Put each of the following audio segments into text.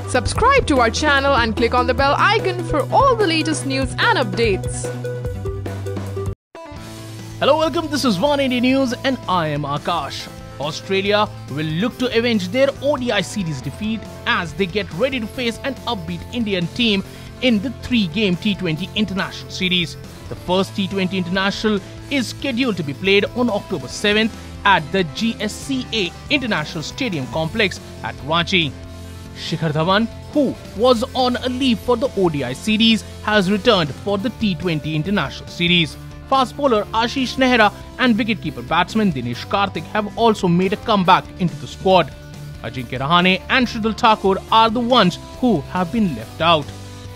Subscribe to our channel and click on the bell icon for all the latest news and updates. Hello, welcome. This is Oneindia News and I am Akash. Australia will look to avenge their ODI series defeat as they get ready to face an upbeat Indian team in the 3-game T20 International Series. The first T20 International is scheduled to be played on October 7th at the GSCA International Stadium Complex at Ranchi. Shikhar Dhawan, who was on a leave for the ODI series, has returned for the T20 International Series. Fast bowler Ashish Nehra and wicketkeeper batsman Dinesh Karthik have also made a comeback into the squad. Ajinkya Rahane and Shardul Thakur are the ones who have been left out.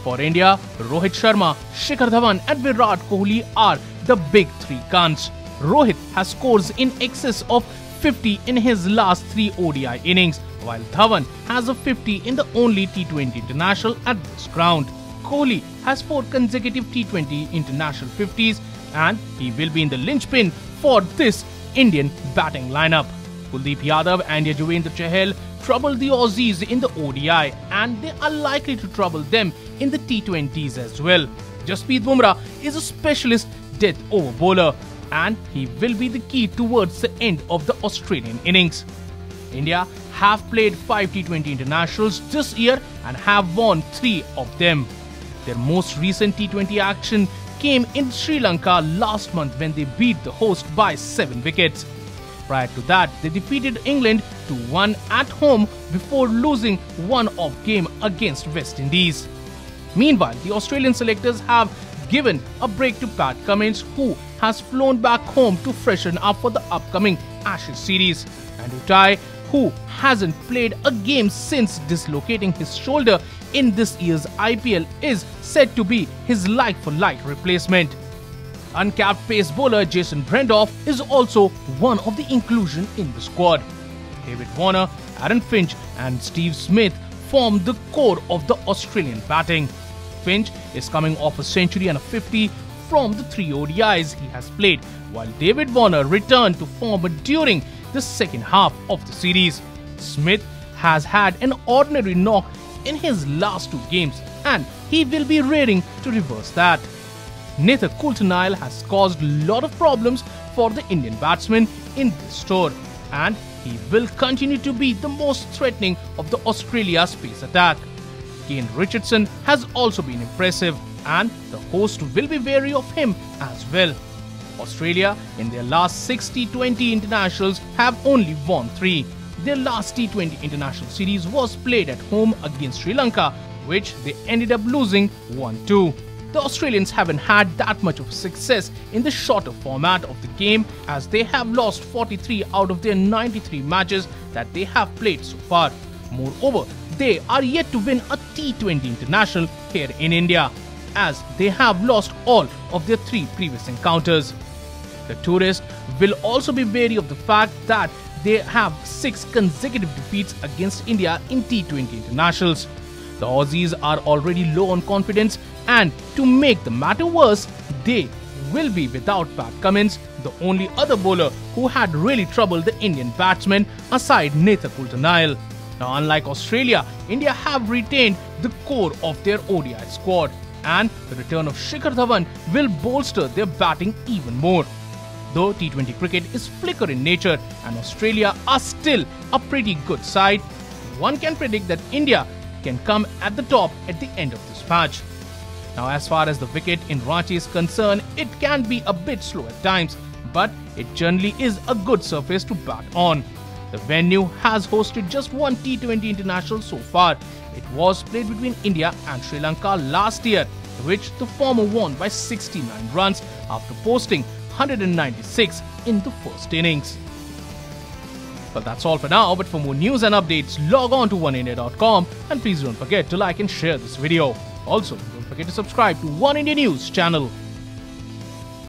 For India, Rohit Sharma, Shikhar Dhawan and Virat Kohli are the big three guns. Rohit has scores in excess of 50 in his last 3 ODI innings, while Dhawan has a 50 in the only T20 International at this ground. Kohli has 4 consecutive T20 International 50s and he will be in the linchpin for this Indian batting lineup. Kuldeep Yadav and Yuzvendra Chahal troubled the Aussies in the ODI and they are likely to trouble them in the T20s as well. Jasprit Bumrah is a specialist death over bowler and he will be the key towards the end of the Australian innings. India have played 5 T20 internationals this year and have won 3 of them. Their most recent T20 action came in Sri Lanka last month when they beat the host by 7 wickets. Prior to that, they defeated England 2-1 at home before losing one-off game against West Indies. Meanwhile, the Australian selectors have given a break to Pat Cummins, who has flown back home to freshen up for the upcoming Ashes series. Andrew Tye, who hasn't played a game since dislocating his shoulder in this year's IPL, is said to be his like-for-like replacement. Uncapped pace bowler Jason Brendoff is also one of the inclusion in the squad. David Warner, Aaron Finch and Steve Smith form the core of the Australian batting. Finch is coming off a century and a 50 from the 3 ODIs he has played, while David Warner returned to form during the second half of the series. Smith has had an ordinary knock in his last 2 games and he will be raring to reverse that. Neither Coulter-Nile has caused a lot of problems for the Indian batsman in this tour and he will continue to be the most threatening of the Australia's pace attack. Kane Richardson has also been impressive and the host will be wary of him as well. Australia in their last 6 T20 internationals have only won 3. Their last T20 international series was played at home against Sri Lanka, which they ended up losing 1-2. The Australians haven't had that much of success in the shorter format of the game as they have lost 43 out of their 93 matches that they have played so far. Moreover, they are yet to win a T20 international here in India, as they have lost all of their 3 previous encounters. The tourists will also be wary of the fact that they have 6 consecutive defeats against India in T20 internationals. The Aussies are already low on confidence and to make the matter worse, they will be without Pat Cummins, the only other bowler who had really troubled the Indian batsmen aside Neither Coulter-Nile. Now, unlike Australia, India have retained the core of their ODI squad and the return of Shikhar Dhawan will bolster their batting even more. Though T20 cricket is flicker in nature and Australia are still a pretty good side, one can predict that India can come at the top at the end of this match. Now, as far as the wicket in Ranchi is concerned, it can be a bit slow at times, but it generally is a good surface to bat on. The venue has hosted just 1 T20 international so far. It was played between India and Sri Lanka last year, which the former won by 69 runs after posting 196 in the first innings. But that's all for now, but for more news and updates, log on to oneindia.com and please don't forget to like and share this video. Also, don't forget to subscribe to Oneindia News channel.